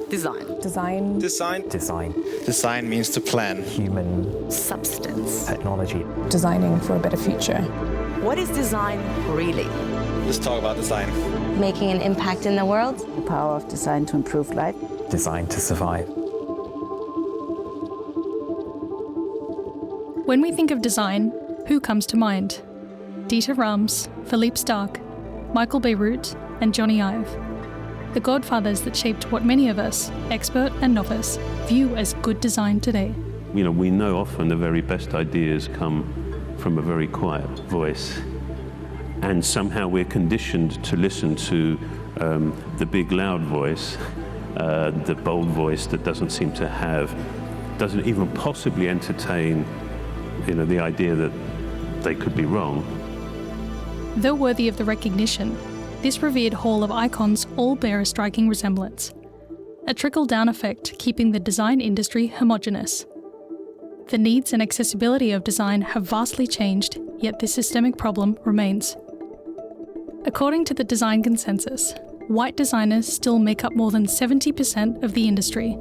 Design. Design. Design. Design. Design means to plan. Human. Substance. Technology. Designing for a better future. What is design really? Let's talk about design. Making an impact in the world. The power of design to improve life. Design to survive. When we think of design, who comes to mind? Dieter Rams, Philippe Starck, Michael Beirut, and Johnny Ive. The godfathers that shaped what many of us, expert and novice, view as good design today. We know often the very best ideas come from a very quiet voice. And somehow we're conditioned to listen to the big loud voice, the bold voice that doesn't even possibly entertain, the idea that they could be wrong. Though worthy of the recognition, this revered hall of icons all bear a striking resemblance. A trickle-down effect keeping the design industry homogenous. The needs and accessibility of design have vastly changed, yet this systemic problem remains. According to the design consensus, white designers still make up more than 70% of the industry.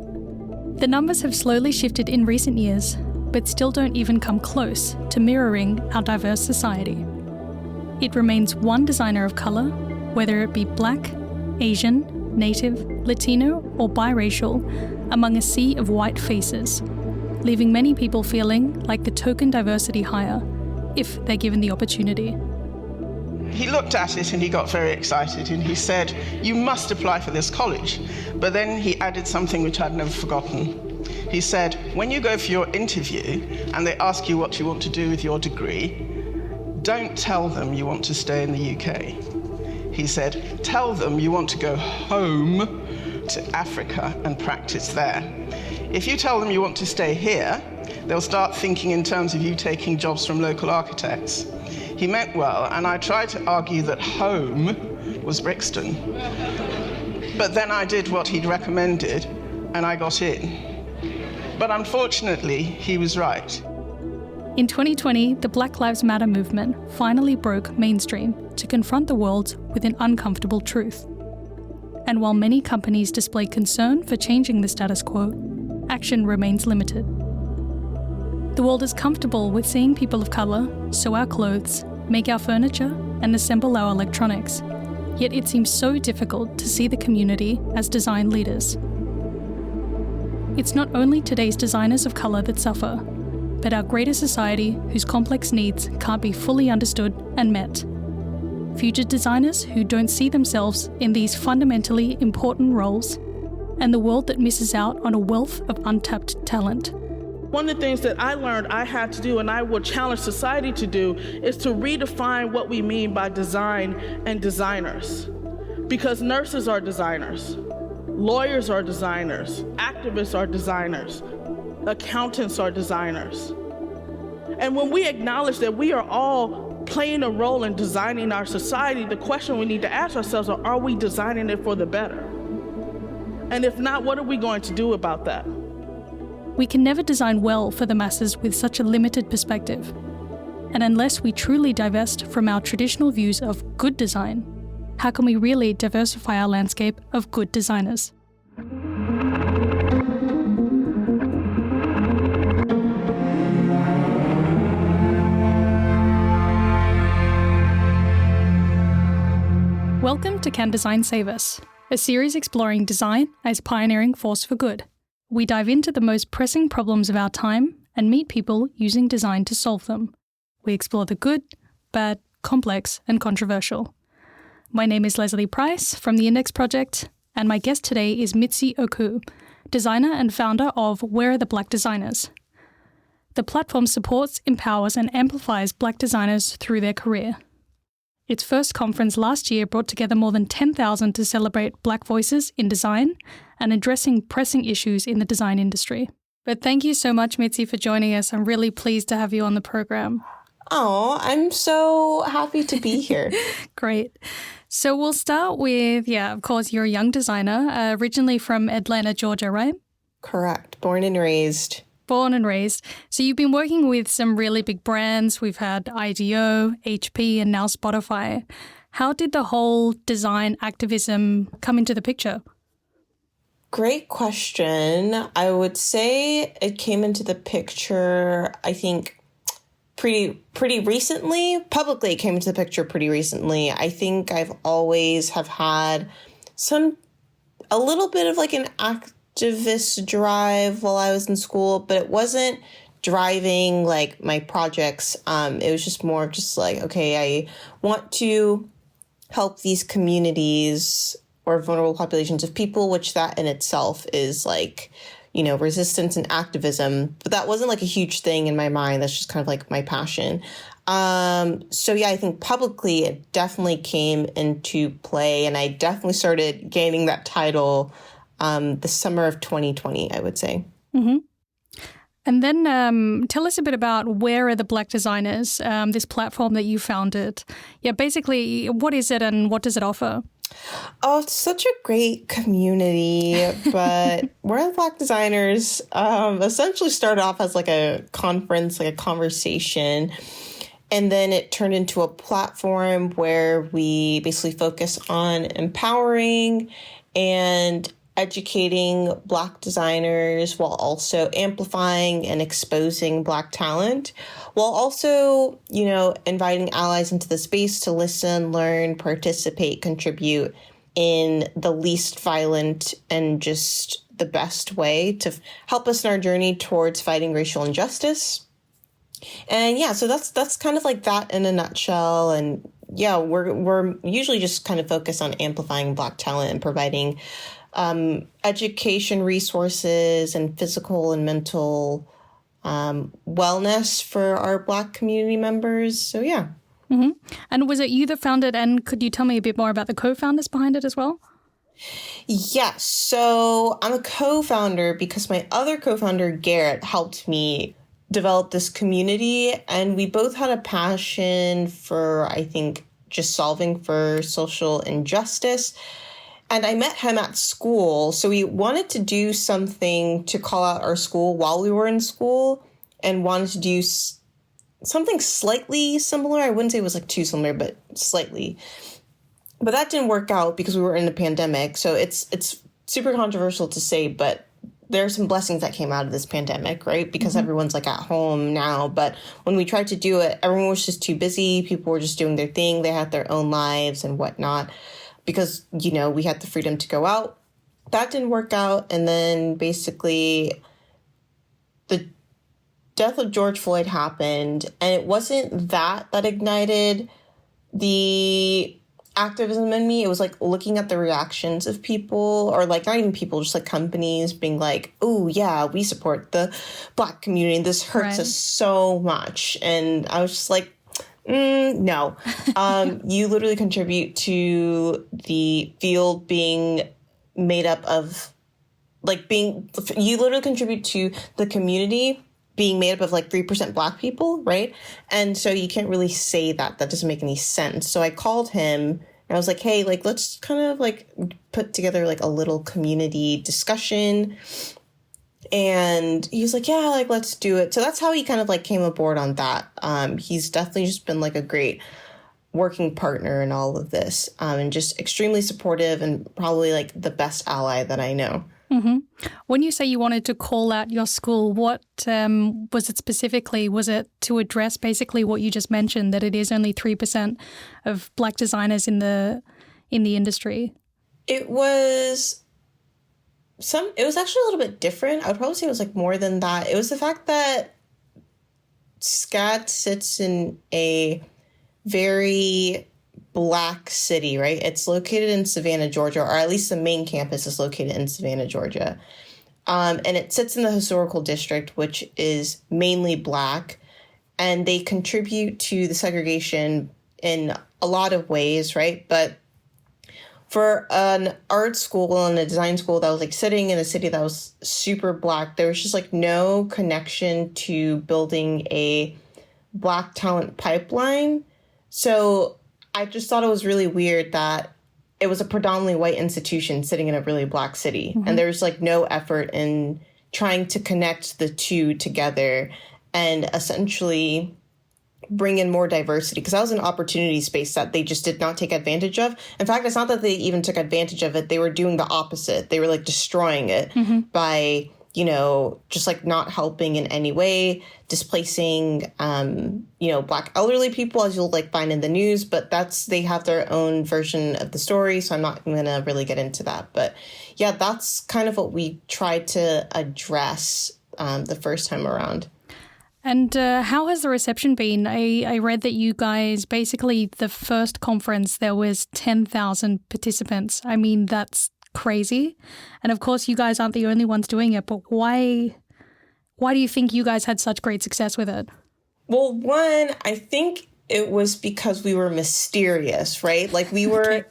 The numbers have slowly shifted in recent years, but still don't even come close to mirroring our diverse society. It remains one designer of colour, whether it be Black, Asian, Native, Latino, or biracial, among a sea of white faces, leaving many people feeling like the token diversity hire, if they're given the opportunity. He looked at it and he got very excited and he said, "You must apply for this college." But then he added something which I'd never forgotten. He said, "When you go for your interview and they ask you what you want to do with your degree, don't tell them you want to stay in the UK." He said, "Tell them you want to go home to Africa and practice there. If you tell them you want to stay here, they'll start thinking in terms of you taking jobs from local architects." He meant well, and I tried to argue that home was Brixton. But then I did what he'd recommended, and I got in. But unfortunately, he was right. In 2020, the Black Lives Matter movement finally broke mainstream to confront the world with an uncomfortable truth. And while many companies display concern for changing the status quo, action remains limited. The world is comfortable with seeing people of colour sew our clothes, make our furniture, and assemble our electronics. Yet it seems so difficult to see the community as design leaders. It's not only today's designers of colour that suffer, but our greater society whose complex needs can't be fully understood and met. Future designers who don't see themselves in these fundamentally important roles, and the world that misses out on a wealth of untapped talent. One of the things that I learned I had to do, and I will challenge society to do, is to redefine what we mean by design and designers. Because nurses are designers, lawyers are designers, activists are designers, accountants are designers. And when we acknowledge that we are all playing a role in designing our society, the question we need to ask ourselves are we designing it for the better? And if not, what are we going to do about that? We can never design well for the masses with such a limited perspective. And unless we truly divest from our traditional views of good design, how can we really diversify our landscape of good designers? Welcome to Can Design Save Us, a series exploring design as a pioneering force for good. We dive into the most pressing problems of our time and meet people using design to solve them. We explore the good, bad, complex, and controversial. My name is Lesley Price from the Index Project, and my guest today is Mitzi Okou, designer and founder of Where Are the Black Designers? The platform supports, empowers, and amplifies Black designers through their career. Its first conference last year brought together more than 10,000 to celebrate Black voices in design and addressing pressing issues in the design industry. But thank you so much, Mitzi, for joining us. I'm really pleased to have you on the program. Oh, I'm so happy to be here. Great. So we'll start with, of course, you're a young designer, originally from Atlanta, Georgia, right? Correct. Born and raised. So you've been working with some really big brands. We've had IDEO, HP, and now Spotify. How did the whole design activism come into the picture? great question. I would say it came into the picture, I think, pretty recently. Publicly, it came into the picture pretty recently. I think I've always have had a little bit of like an activist drive while I was in school, but it wasn't driving like my projects. It was just more of just like, okay, I want to help these communities or vulnerable populations of people, which that in itself is like, you know, resistance and activism. But that wasn't like a huge thing in my mind. That's just kind of like my passion. So yeah, I think publicly it definitely came into play, and I definitely started gaining that title the summer of 2020, I would say. Mm-hmm. And then tell us a bit about Where Are the Black Designers, this platform that you founded. Yeah, basically, what is it and what does it offer? Oh, it's such a great community, but Where Are the Black Designers essentially started off as like a conference, like a conversation. And then it turned into a platform where we basically focus on empowering and educating Black designers while also amplifying and exposing Black talent, while also, you know, inviting allies into the space to listen, learn, participate, contribute in the least violent and just the best way to help us in our journey towards fighting racial injustice. And yeah, so that's kind of like that in a nutshell. And yeah, we're usually just kind of focused on amplifying Black talent and providing education resources and physical and mental wellness for our Black community members. So yeah. Mm-hmm. And was it you that founded, and could you tell me a bit more about the co-founders behind it as well? Yes. So I'm a co-founder because my other co-founder, Garrett, helped me develop this community. And we both had a passion for, I think, just solving for social injustice. And I met him at school. So we wanted to do something to call out our school while we were in school, and wanted to do something slightly similar. I wouldn't say it was like too similar, but slightly. But that didn't work out because we were in a pandemic. So it's super controversial to say, but there are some blessings that came out of this pandemic, right? Because everyone's like at home now. But when we tried to do it, everyone was just too busy. People were just doing their thing. They had their own lives and whatnot, because, you know, we had the freedom to go out. That didn't work out. And then basically the death of George Floyd happened, and it wasn't that ignited the activism in me. It was like looking at the reactions of people, or like not even people, just like companies being like, oh yeah, we support the Black community. This hurts us so much. And I was just like, no. You literally contribute to the field being made up of you literally contribute to the community being made up of like 3% Black people, right? And so you can't really say that. That doesn't make any sense. So I called him and I was like, hey, like, let's kind of like put together like a little community discussion. And he was like, yeah, like, let's do it. So that's how he kind of like came aboard on that. He's definitely just been like a great working partner in all of this, and just extremely supportive and probably like the best ally that I know. Mm-hmm. When you say you wanted to call out your school, what was it specifically? Was it to address basically what you just mentioned, that it is only 3% of Black designers in the industry? It was actually a little bit different. I would probably say it was like more than that. It was the fact that SCAD sits in a very Black city, right? It's located in Savannah, Georgia, or at least the main campus is located in Savannah, Georgia. And it sits in the historical district, which is mainly Black. And they contribute to the segregation in a lot of ways, right? But for an art school and a design school that was like sitting in a city that was super Black, there was just like no connection to building a Black talent pipeline. So I just thought it was really weird that it was a predominantly white institution sitting in a really Black city. Mm-hmm. And there's like no effort in trying to connect the two together and essentially bring in more diversity, because that was an opportunity space that they just did not take advantage of. In fact, it's not that they even took advantage of it. They were doing the opposite. They were like destroying it by, you know, just like not helping in any way, displacing, you know, Black elderly people, as you'll like find in the news. But they have their own version of the story. So I'm not going to really get into that. But yeah, that's kind of what we tried to address the first time around. And how has the reception been? I read that you guys, basically the first conference, there was 10,000 participants. I mean, that's crazy. And of course, you guys aren't the only ones doing it, but why do you think you guys had such great success with it? Well, one, I think it was because we were mysterious, right? Like we were...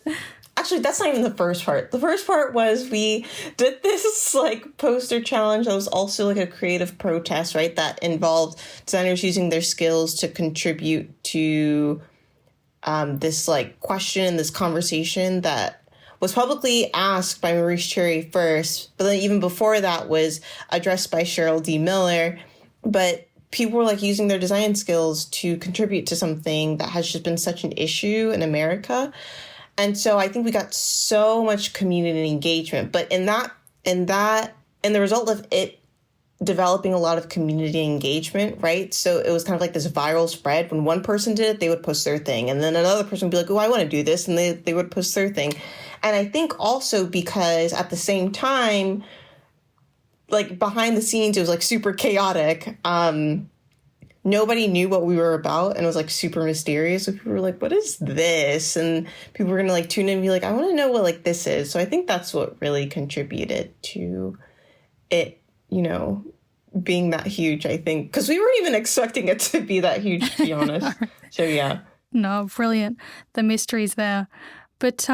Actually, that's not even the first part. The first part was we did this like poster challenge that was also like a creative protest, right? That involved designers using their skills to contribute to this like question, this conversation that was publicly asked by Maurice Cherry first, but then even before that was addressed by Cheryl D. Miller. But people were like using their design skills to contribute to something that has just been such an issue in America. And so I think we got so much community engagement, but in the result of it developing a lot of community engagement, right? So it was kind of like this viral spread. When one person did it, they would post their thing. And then another person would be like, oh, I want to do this. And they would post their thing. And I think also because at the same time, like behind the scenes, it was like super chaotic. Nobody knew what we were about, and it was like super mysterious. So people were like, what is this? And people were going to like tune in and be like, I want to know what like this is. So I think that's what really contributed to it, you know, being that huge, I think, because we weren't even expecting it to be that huge, to be honest. So yeah. No, brilliant. The mystery's there. But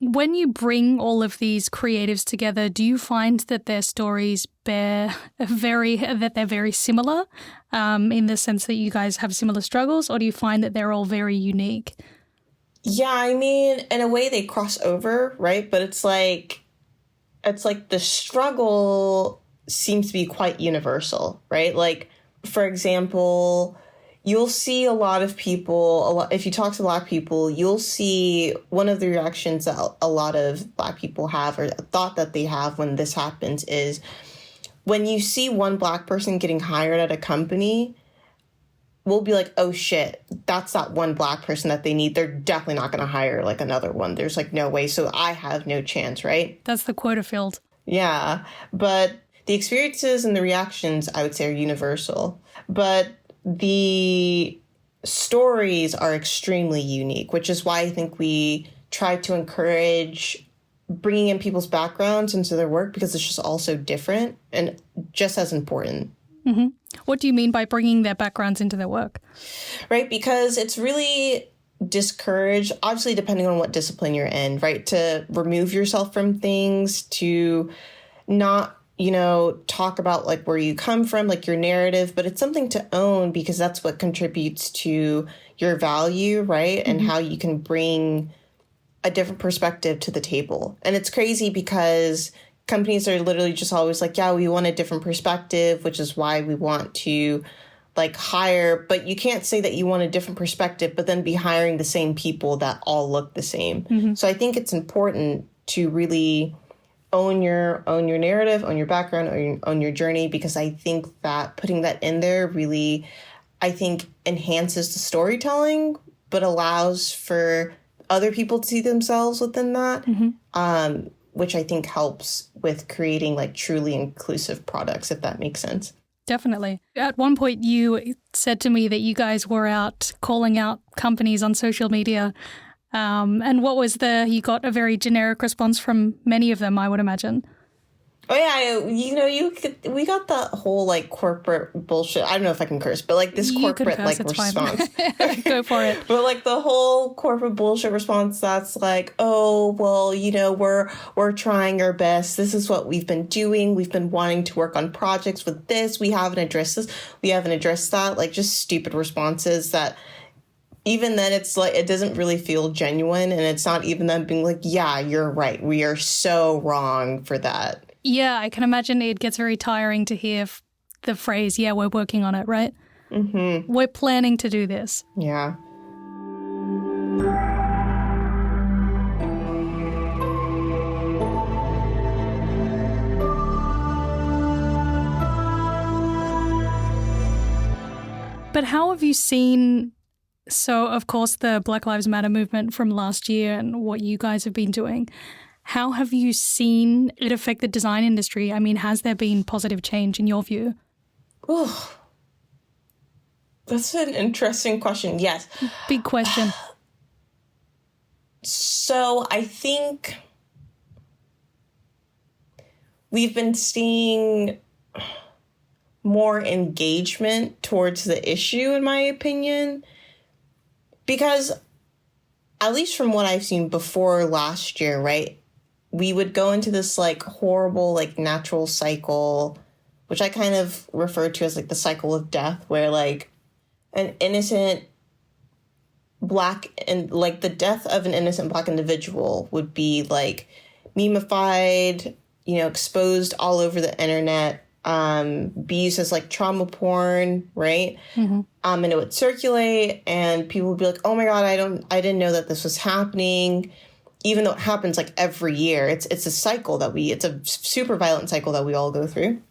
when you bring all of these creatives together, do you find that their stories they're very similar in the sense that you guys have similar struggles, or do you find that they're all very unique? Yeah, I mean, in a way they cross over, right? But it's like the struggle seems to be quite universal, right? Like, for example, you'll see a lot of people, if you talk to Black people, you'll see one of the reactions that a lot of Black people have, or thought that they have when this happens, is when you see one Black person getting hired at a company, we'll be like, oh shit, that's that one Black person that they need. They're definitely not going to hire like another one. There's like no way. So I have no chance, right? That's the quota field. Yeah. But the experiences and the reactions, I would say, are universal. But the stories are extremely unique, which is why I think we try to encourage bringing in people's backgrounds into their work, because it's just also different and just as important. Mm-hmm. What do you mean by bringing their backgrounds into their work? Right, because it's really discouraged, obviously depending on what discipline you're in, right, to remove yourself from things, to not, you know, talk about like where you come from, like your narrative, but it's something to own because that's what contributes to your value, right? Mm-hmm. And how you can bring a different perspective to the table. And it's crazy because companies are literally just always like, yeah, we want a different perspective, which is why we want to like hire, but you can't say that you want a different perspective, but then be hiring the same people that all look the same. Mm-hmm. So I think it's important to really own your narrative, own your background, own your journey, because I think that putting that in there really, I think, enhances the storytelling, but allows for other people to see themselves within that, mm-hmm. Which I think helps with creating like truly inclusive products, if that makes sense. Definitely. At one point, you said to me that you guys were out calling out companies on social media. And what was you got a very generic response from many of them, I would imagine. Oh, yeah. We got that whole like corporate bullshit. I don't know if I can curse, but like this corporate like response. Go for it. But like the whole corporate bullshit response that's like, oh, well, you know, we're trying our best. This is what we've been doing. We've been wanting to work on projects with this. We haven't addressed this. We haven't addressed that. Like just stupid responses that even then it's like it doesn't really feel genuine. And it's not even them being like, yeah, you're right. We are so wrong for that. Yeah, I can imagine it gets very tiring to hear the phrase, yeah, we're working on it, right? We're planning to do this. Yeah. But how have you seen, so of course the Black Lives Matter movement from last year and what you guys have been doing, how have you seen it affect the design industry? I mean, has there been positive change in your view? Oh, that's an interesting question. Yes. Big question. So I think we've been seeing more engagement towards the issue, in my opinion, because at least from what I've seen before last year, right, we would go into this like horrible like natural cycle, which I kind of refer to as like the cycle of death, where like an innocent Black and like the death of an innocent Black individual would be like memeified, you know, exposed all over the internet, be used as like trauma porn, right? And it would circulate and people would be like, oh my God, I didn't know that this was happening. Even though it happens like every year, it's a cycle it's a super violent cycle that we all go through.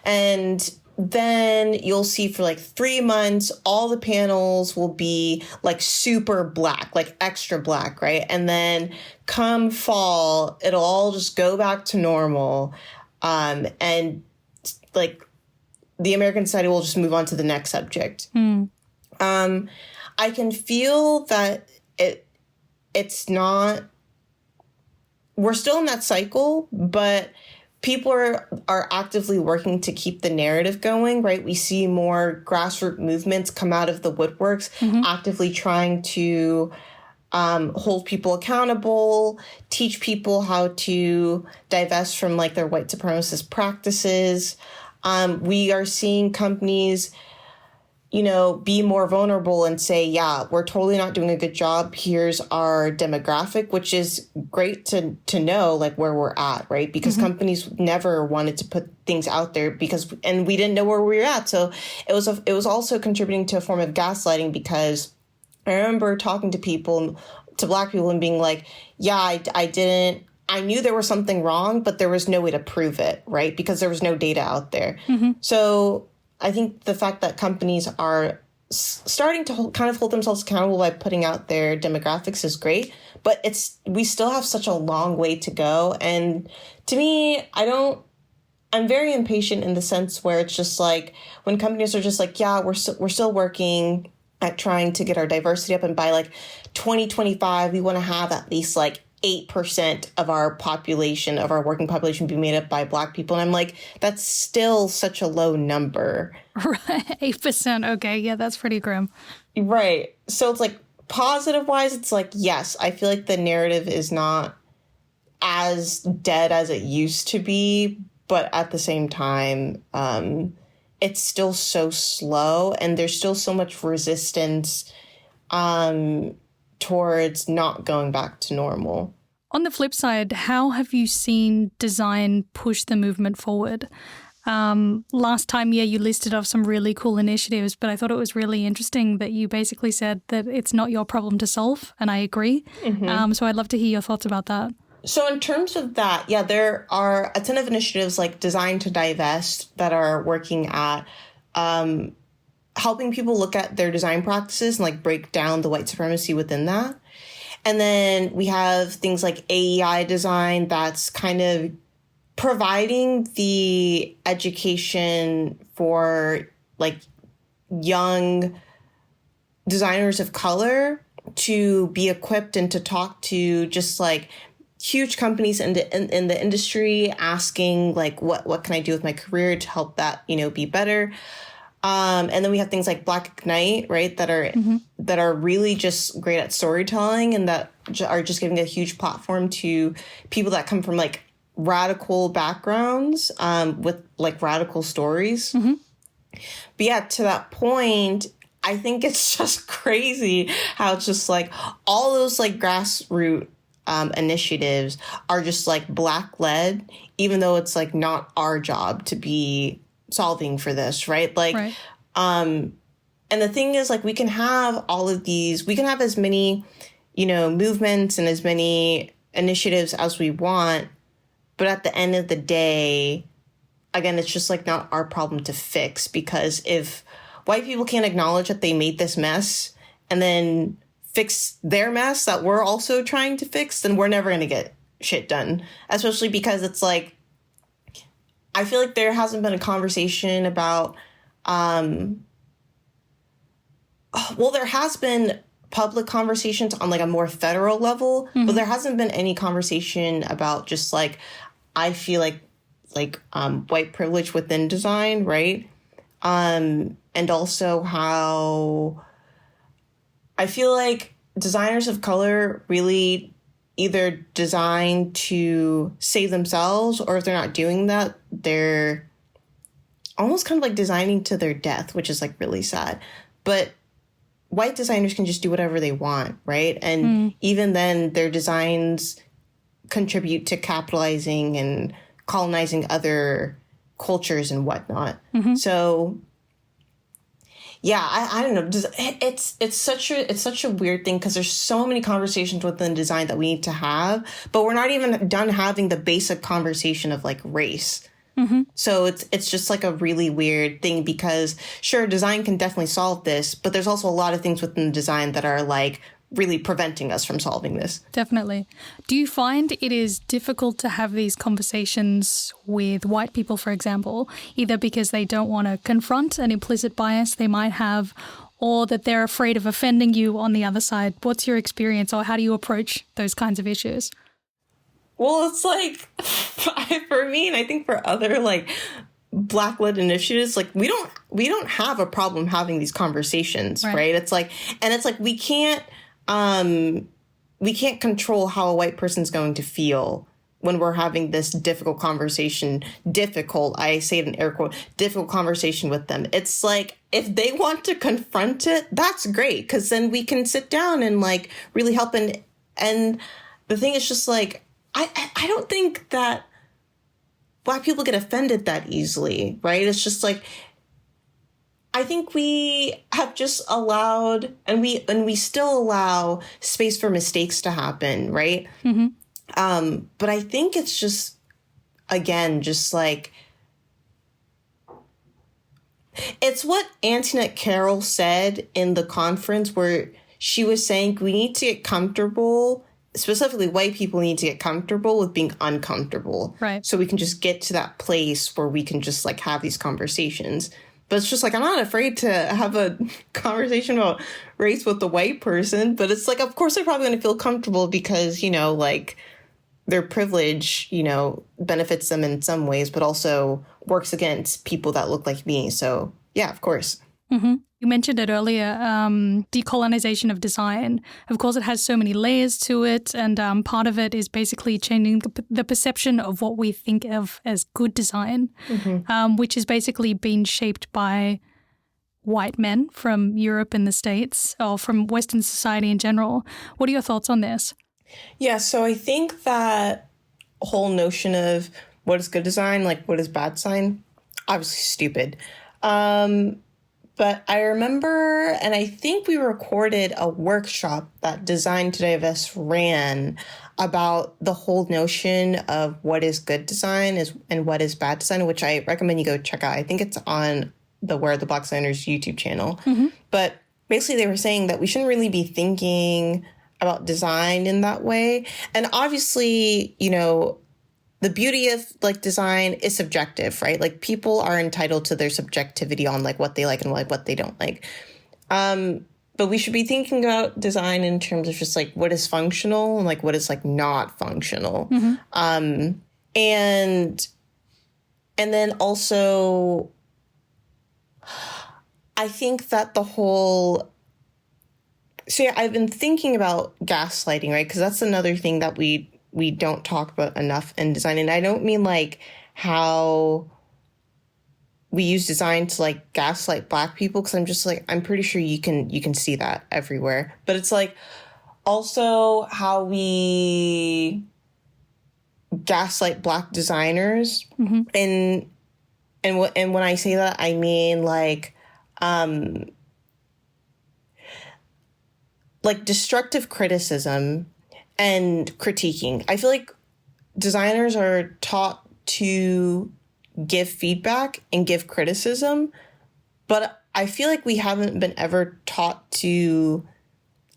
And then you'll see for like 3 months, all the panels will be like super Black, like extra Black, right? And then come fall, it'll all just go back to normal. And like the American society will just move on to the next subject. I can feel that it's not, we're still in that cycle, but people are actively working to keep the narrative going, right? We see more grassroots movements come out of the woodworks, actively trying to hold people accountable, teach people how to divest from like their white supremacist practices. We are seeing companies, you know, be more vulnerable and say, yeah, we're totally not doing a good job. Here's our demographic, which is great to know like where we're at, right? Because companies never wanted to put things out there and we didn't know where we were at. So it was also contributing to a form of gaslighting, because I remember talking to people, to Black people, and being like, yeah, I knew there was something wrong, but there was no way to prove it, right? Because there was no data out there. So I think the fact that companies are starting to kind of hold themselves accountable by putting out their demographics is great, but we still have such a long way to go. And to me, I'm very impatient in the sense where it's just like when companies are just like, yeah, we're still working at trying to get our diversity up, and by like 2025, we want to have at least like 8% of our population, of our working population, be made up by Black people. And I'm like, that's still such a low number. Right, 8%. Okay, yeah, that's pretty grim. Right. So it's like positive wise, it's like, yes, I feel like the narrative is not as dead as it used to be, but at the same time, it's still so slow, and there's still so much resistance towards not going back to normal. On the flip side, how have you seen design push the movement forward? Last time, you listed off some really cool initiatives, but I thought it was really interesting that you basically said that it's not your problem to solve, and I agree. So I'd love to hear your thoughts about that. So in terms of that, yeah, there are a ton of initiatives like Design to Divest that are working at helping people look at their design practices and like break down the white supremacy within that. And then we have things like AEI design that's kind of providing the education for like young designers of color to be equipped and to talk to just like huge companies in the industry, asking like, what can I do with my career to help that, you know, be better. And then we have things like Black Ignite, right, that are really just great at storytelling, and that are just giving a huge platform to people that come from like radical backgrounds with like radical stories. But yeah, to that point, I think it's just crazy how it's just like all those like grassroots initiatives are just like Black led, even though it's like not our job to be solving for this, right? Like, And the thing is, like, we can have all of these, we can have as many, movements and as many initiatives as we want. But at the end of the day, again, it's just like not our problem to fix, because if white people can't acknowledge that they made this mess and then fix their mess that we're also trying to fix, then we're never going to get shit done. Especially because it's like, I feel like there hasn't been a conversation about, there has been public conversations on like a more federal level, but there hasn't been any conversation about just like, I feel like white privilege within design, right? And also how I feel like designers of color really either design to save themselves, or if they're not doing that, they're almost kind of like designing to their death, which is like really sad. But white designers can just do whatever they want, right? And even then, their designs contribute to capitalizing and colonizing other cultures and whatnot. So, yeah, I don't know. It's such a weird thing, because there's so many conversations within design that we need to have, but we're not even done having the basic conversation of like race. So it's just like a really weird thing, because sure, design can definitely solve this, but there's also a lot of things within design that are like really preventing us from solving this. Definitely. Do you find it is difficult to have these conversations with white people, for example, either because they don't want to confront an implicit bias they might have, or that they're afraid of offending you on the other side? What's your experience, or how do you approach those kinds of issues? Well, it's like, for me, and I think for other like Black-led initiatives, like we don't have a problem having these conversations, right? It's like, and it's like we can't control how a white person's going to feel when we're having this difficult conversation. Difficult, I say it in air quote, difficult conversation with them. It's like, if they want to confront it, that's great, because then we can sit down and like really help. And the thing is just like, I don't think that Black people get offended that easily, right? It's just like, I think we have just allowed, and we still allow space for mistakes to happen, right? But I think it's just, again, just like, it's what Antoinette Carroll said in the conference, where she was saying we need to get comfortable. Specifically, white people need to get comfortable with being uncomfortable. Right. So we can just get to that place where we can just like have these conversations. But it's just like, I'm not afraid to have a conversation about race with the white person. But it's like, of course, they're probably going to feel comfortable because, like their privilege, benefits them in some ways, but also works against people that look like me. So, yeah, of course. You mentioned it earlier, decolonization of design. Of course, it has so many layers to it, and part of it is basically changing the perception of what we think of as good design, which has basically been shaped by white men from Europe and the States, or from Western society in general. What are your thoughts on this? Yeah, so I think that whole notion of what is good design, like what is bad design, obviously stupid. But I remember, and I think we recorded a workshop that Design Today of Us ran about the whole notion of what is good design and what is bad design, which I recommend you go check out. I think it's on the Where the Black Designers YouTube channel. But basically they were saying that we shouldn't really be thinking about design in that way. And obviously, the beauty of like design is subjective, right? Like people are entitled to their subjectivity on like what they like and like what they don't like. But we should be thinking about design in terms of just like what is functional and like what is like not functional. And then also, I think that the whole, so yeah, I've been thinking about gaslighting, right? Because that's another thing that we don't talk about enough in design. And I don't mean like how we use design to like gaslight Black people, because I'm just like, I'm pretty sure you can see that everywhere. But it's like also how we gaslight Black designers. And when I say that, I mean like like destructive criticism and critiquing. I feel like designers are taught to give feedback and give criticism, but I feel like we haven't been ever taught to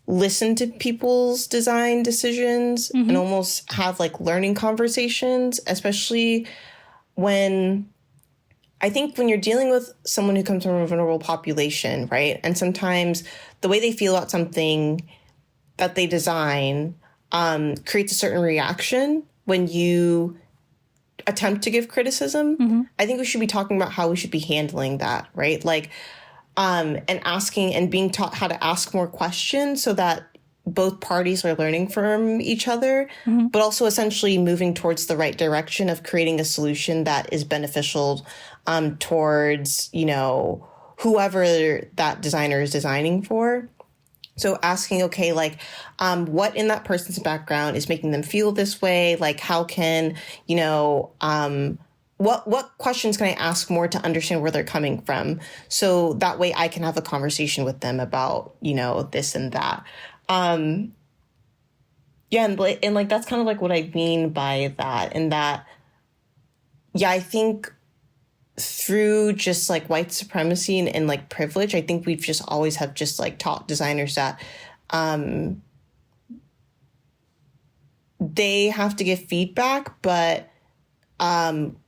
listen to people's design decisions and almost have like learning conversations, especially when I think when you're dealing with someone who comes from a vulnerable population, right? And sometimes the way they feel about something that they design creates a certain reaction when you attempt to give criticism. I think we should be talking about how we should be handling that, right? Like, and asking and being taught how to ask more questions so that both parties are learning from each other, but also essentially moving towards the right direction of creating a solution that is beneficial towards, you know, whoever that designer is designing for. So asking, okay, like, what in that person's background is making them feel this way? Like, how can, you know, what questions can I ask more to understand where they're coming from? So that way I can have a conversation with them about, you know, this and that. Yeah, and like that's kind of like what I mean by that. And that, yeah, I think through just like white supremacy and like privilege, I think we've just always have just like taught designers that they have to give feedback, but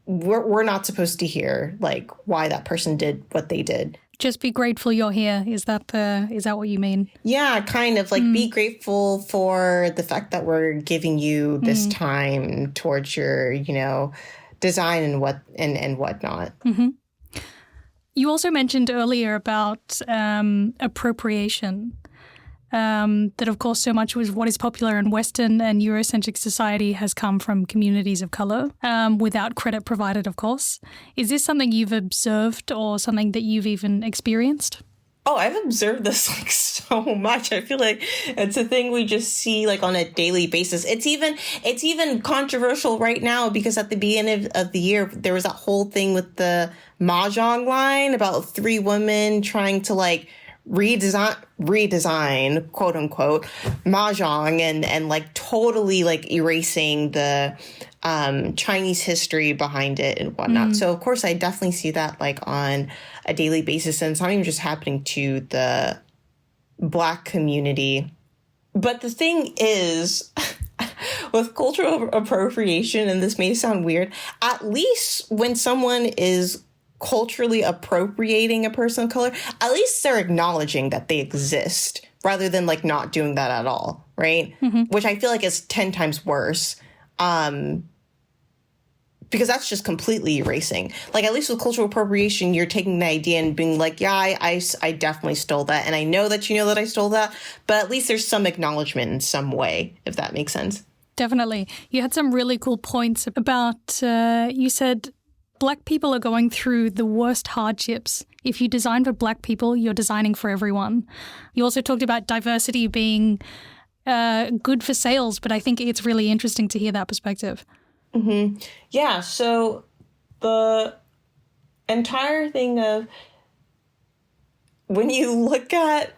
we're not supposed to hear like why that person did what they did. Just be grateful you're here. Is that what you mean? Yeah, kind of like be grateful for the fact that we're giving you this time towards your, you know, design and whatnot. You also mentioned earlier about appropriation. That, of course, so much of what is popular in Western and Eurocentric society has come from communities of color, without credit provided, of course. Is this something you've observed or something that you've even experienced? Oh, I've observed this like so much. I feel like it's a thing we just see like on a daily basis. It's even controversial right now because at the beginning of the year, there was that whole thing with the Mahjong line about 3 women trying to like redesign quote unquote Mahjong and like totally like erasing the Chinese history behind it and whatnot. So of course I definitely see that like on a daily basis, and it's not even just happening to the Black community. But the thing is, with cultural appropriation, and this may sound weird, at least when someone is culturally appropriating a person of color, at least they're acknowledging that they exist rather than like not doing that at all, right? Which I feel like is 10 times worse, because that's just completely erasing. Like at least with cultural appropriation, you're taking the idea and being like, yeah, I definitely stole that, and I know that you know that I stole that, but at least there's some acknowledgement in some way, if that makes sense. Definitely. You had some really cool points about, you said Black people are going through the worst hardships. If you design for Black people, you're designing for everyone. You also talked about diversity being good for sales, but I think it's really interesting to hear that perspective. Yeah, so the entire thing of when you look at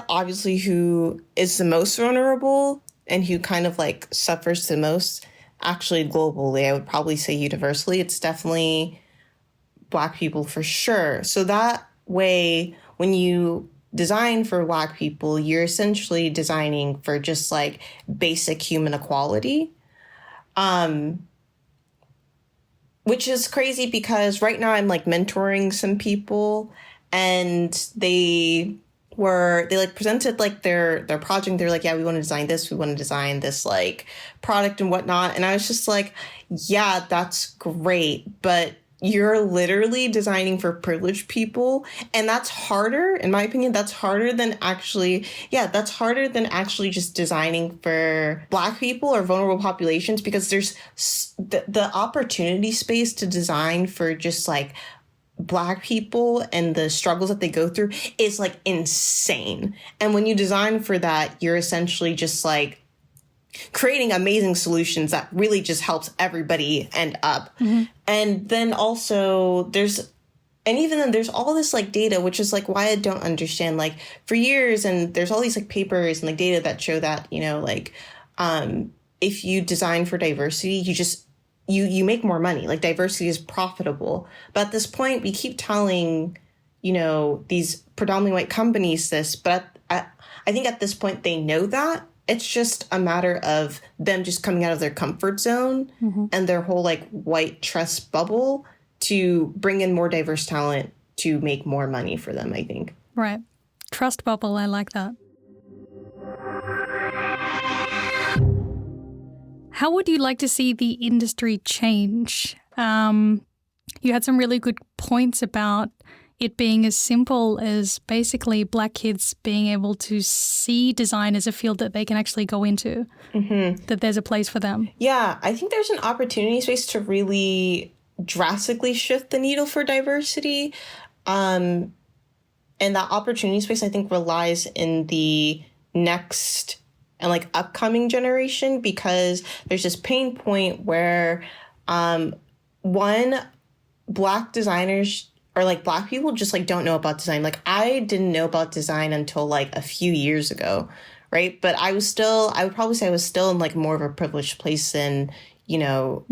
obviously who is the most vulnerable and who kind of like suffers the most, actually globally, I would probably say universally, it's definitely Black people for sure. So that way, when you design for Black people, you're essentially designing for just like basic human equality, which is crazy because right now I'm like mentoring some people, and they like presented like their project. They're like, yeah, we want to design this. We want to design this like product and whatnot. And I was just like, yeah, that's great. But you're literally designing for privileged people. And that's harder, in my opinion, that's harder than actually just designing for Black people or vulnerable populations, because there's the opportunity space to design for just like Black people and the struggles that they go through is like insane. And when you design for that, you're essentially just like creating amazing solutions that really just helps everybody end up. And then also there's And even then, there's all this like data, which is like why I don't understand, like for years. And there's all these like papers and like data that show that, you know, like if you design for diversity, you make more money. Like diversity is profitable. But at this point, we keep telling, you know, these predominantly white companies this, but I think at this point they know that. It's just a matter of them just coming out of their comfort zone and their whole like white trust bubble to bring in more diverse talent to make more money for them, I think. Right. Trust bubble, I like that. How would you like to see the industry change? You had some really good points about it being as simple as basically Black kids being able to see design as a field that they can actually go into, that there's a place for them. Yeah, I think there's an opportunity space to really drastically shift the needle for diversity. And that opportunity space, I think, relies in the next and like upcoming generation, because there's this pain point where one, Black designers or like Black people just like don't know about design. Like I didn't know about design until like a few years ago, right? But I would probably say I was still in like more of a privileged place than, you know,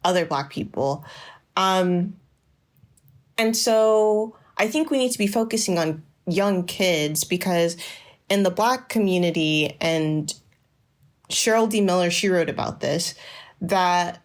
other Black people. And so I think we need to be focusing on young kids, because in the Black community, and Cheryl D. Miller, she wrote about this, that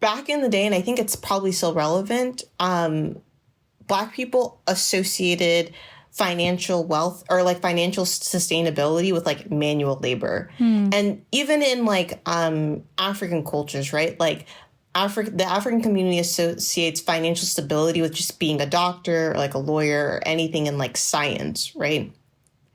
back in the day, and I think it's probably still relevant, Black people associated financial wealth or like financial sustainability with like manual labor. And even in like African cultures, right? Like the African community associates financial stability with just being a doctor or like a lawyer or anything in like science, right?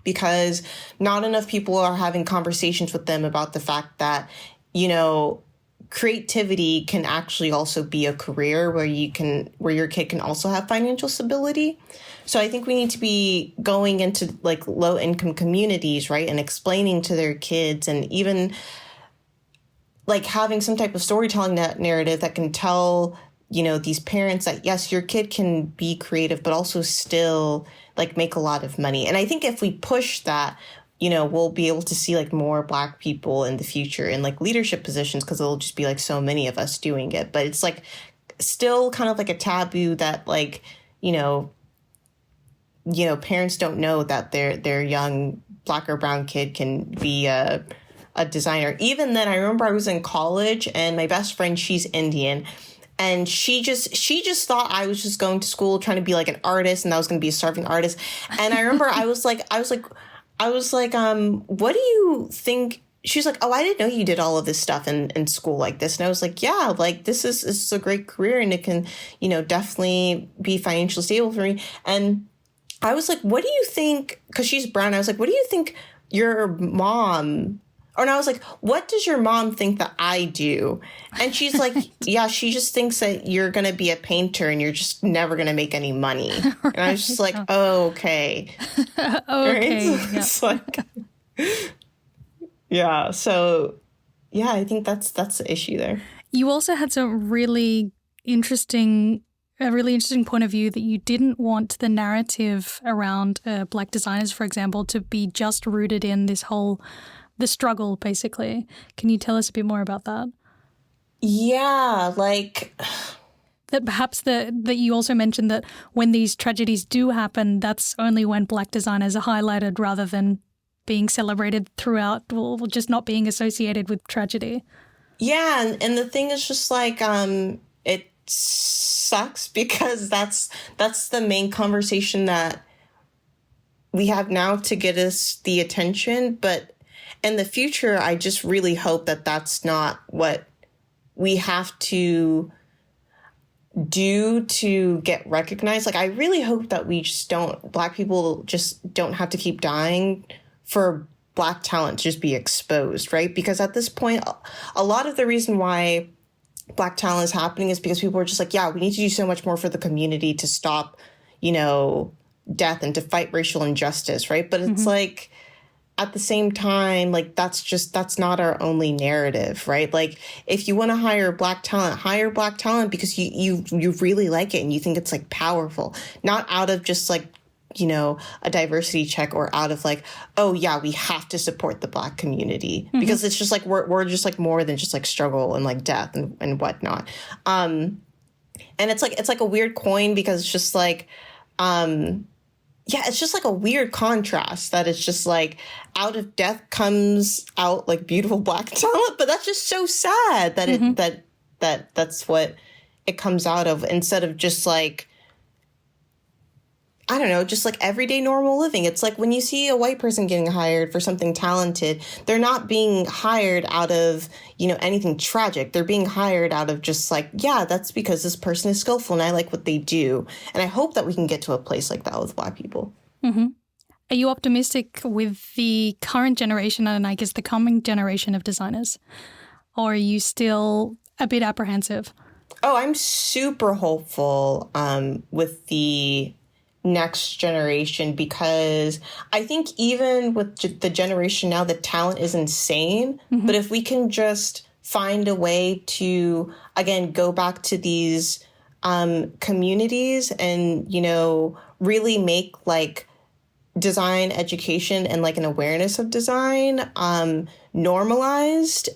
Because not enough people are having conversations with them about the fact that, you know, creativity can actually also be a career where your kid can also have financial stability. So I think we need to be going into like low income communities, right? And explaining to their kids, and even like having some type of storytelling narrative that can tell, you know, these parents that, yes, your kid can be creative, but also still like make a lot of money. And I think if we push that, you know, we'll be able to see like more Black people in the future in like leadership positions, because there'll just be like so many of us doing it. But it's like still kind of like a taboo that like, you know, parents don't know that their young Black or brown kid can be a designer. Even then, I remember I was in college and my best friend, she's Indian. And she just thought I was just going to school trying to be like an artist, and I was going to be a starving artist. And I remember I was like, what do you think? She was like, oh, I didn't know you did all of this stuff in school like this. And I was like, yeah, like this is a great career, and it can, you know, definitely be financially stable for me. And I was like, what do you think? Because she's brown. I was like, what do you think your mom? And I was like, what does your mom think that I do? And she's like, yeah, she just thinks that you're going to be a painter and you're just never going to make any money. Right. And I was just like, oh, okay. Okay. Right? So it's like, yeah. So, yeah, I think that's the issue there. You also had some a really interesting point of view that you didn't want the narrative around Black designers, for example, to be just rooted in this whole the struggle, basically. Can you tell us a bit more about that? Yeah, like that perhaps that you also mentioned that when these tragedies do happen, that's only when Black designers are highlighted rather than being celebrated throughout, or just not being associated with tragedy. Yeah, and the thing is just like it sucks, because that's the main conversation that we have now to get us the attention, but in the future, I just really hope that that's not what we have to do to get recognized. Like, I really hope that Black people just don't have to keep dying for Black talent to just be exposed, right? Because at this point, a lot of the reason why Black talent is happening is because people are just like, yeah, we need to do so much more for the community to stop, you know, death and to fight racial injustice, right? But it's like, at the same time, like, that's not our only narrative, right? Like, if you want to hire Black talent because you really like it and you think it's like powerful, not out of just like, you know, a diversity check or out of like, oh yeah, we have to support the Black community because it's just like, we're just like more than just like struggle and like death and whatnot. And it's like a weird coin because it's just like, it's just like a weird contrast that it's just like out of death comes out like beautiful Black talent, but that's just so sad that that's what it comes out of instead of just like, I don't know, just like everyday normal living. It's like when you see a white person getting hired for something talented, they're not being hired out of, you know, anything tragic. They're being hired out of just like, yeah, that's because this person is skillful and I like what they do. And I hope that we can get to a place like that with Black people. Mm-hmm. Are you optimistic with the current generation and I guess the coming generation of designers? Or are you still a bit apprehensive? Oh, I'm super hopeful with the next generation because I think even with the generation now, the talent is insane. But if we can just find a way to, again, go back to these communities and, you know, really make like design education and like an awareness of design normalized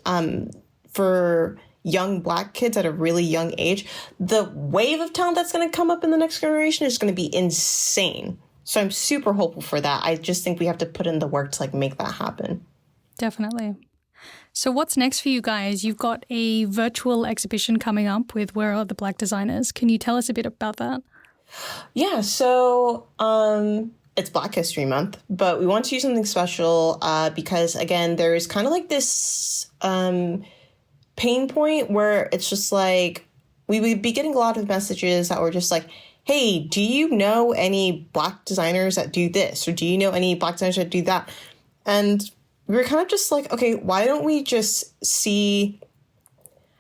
for young Black kids at a really young age, the wave of talent that's going to come up in the next generation is going to be insane. So I'm super hopeful for that. I just think we have to put in the work to like make that happen. Definitely. So what's next for you guys? You've got a virtual exhibition coming up with Where Are the Black Designers? Can you tell us a bit about that? Yeah, so it's Black History Month, but we want to do something special because, again, there's kind of like this pain point where it's just like we would be getting a lot of messages that were just like, hey, do you know any Black designers that do this? Or do you know any Black designers that do that? And we were kind of just like, okay, why don't we just see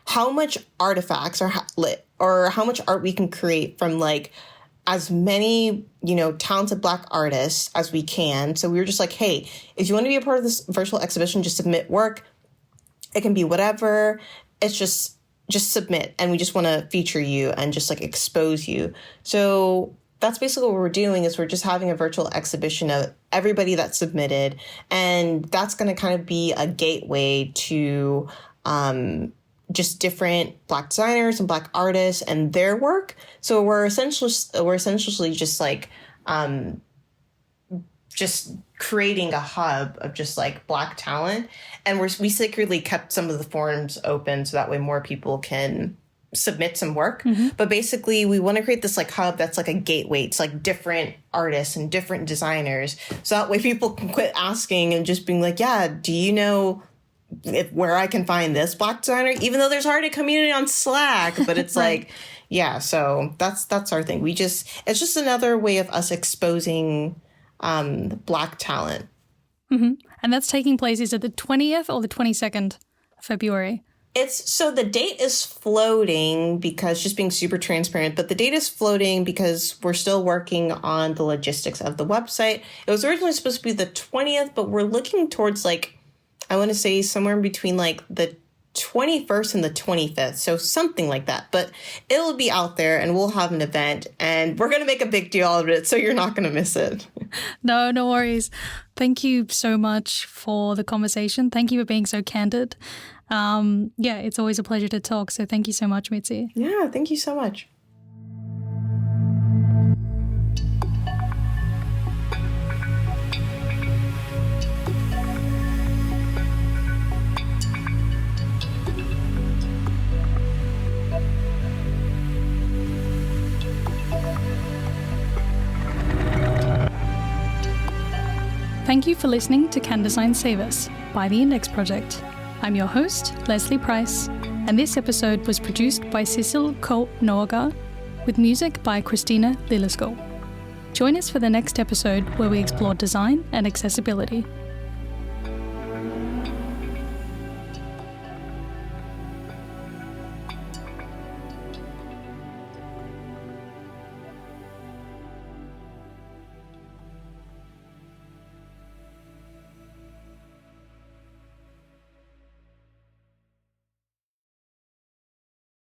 how much artifacts or how much art we can create from like as many, you know, talented Black artists as we can. So we were just like, hey, if you want to be a part of this virtual exhibition, just submit work. It can be whatever. It's just submit. And we just want to feature you and just like expose you. So that's basically what we're doing is we're just having a virtual exhibition of everybody that submitted. And that's going to kind of be a gateway to just different Black designers and Black artists and their work. So we're essentially just like just creating a hub of just like Black talent. And we secretly kept some of the forums open so that way more people can submit some work. But basically we want to create this like hub that's like a gateway to like different artists and different designers. So that way people can quit asking and just being like, yeah, do you know where I can find this Black designer? Even though there's already a community on Slack, but it's right. Like, yeah, so that's our thing. It's just another way of us exposing Black talent. And that's taking place, is it the 20th or the 22nd of February? So the date is floating because just being super transparent, but the date is floating because we're still working on the logistics of the website. It was originally supposed to be the 20th, but we're looking towards like, I want to say somewhere in between like the 21st and the 25th. So something like that, but it'll be out there and we'll have an event and we're going to make a big deal out of it. So you're not going to miss it. No worries. Thank you so much for the conversation. Thank you for being so candid. Yeah, it's always a pleasure to talk. So thank you so much, Mitzi. Yeah, thank you so much. Thank you for listening to Can Design Save Us by the Index Project. I'm your host, Lesley Price, and this episode was produced by Sidsel Nørgaard with music by Kristina Lilleskov. Join us for the next episode where we explore design and accessibility.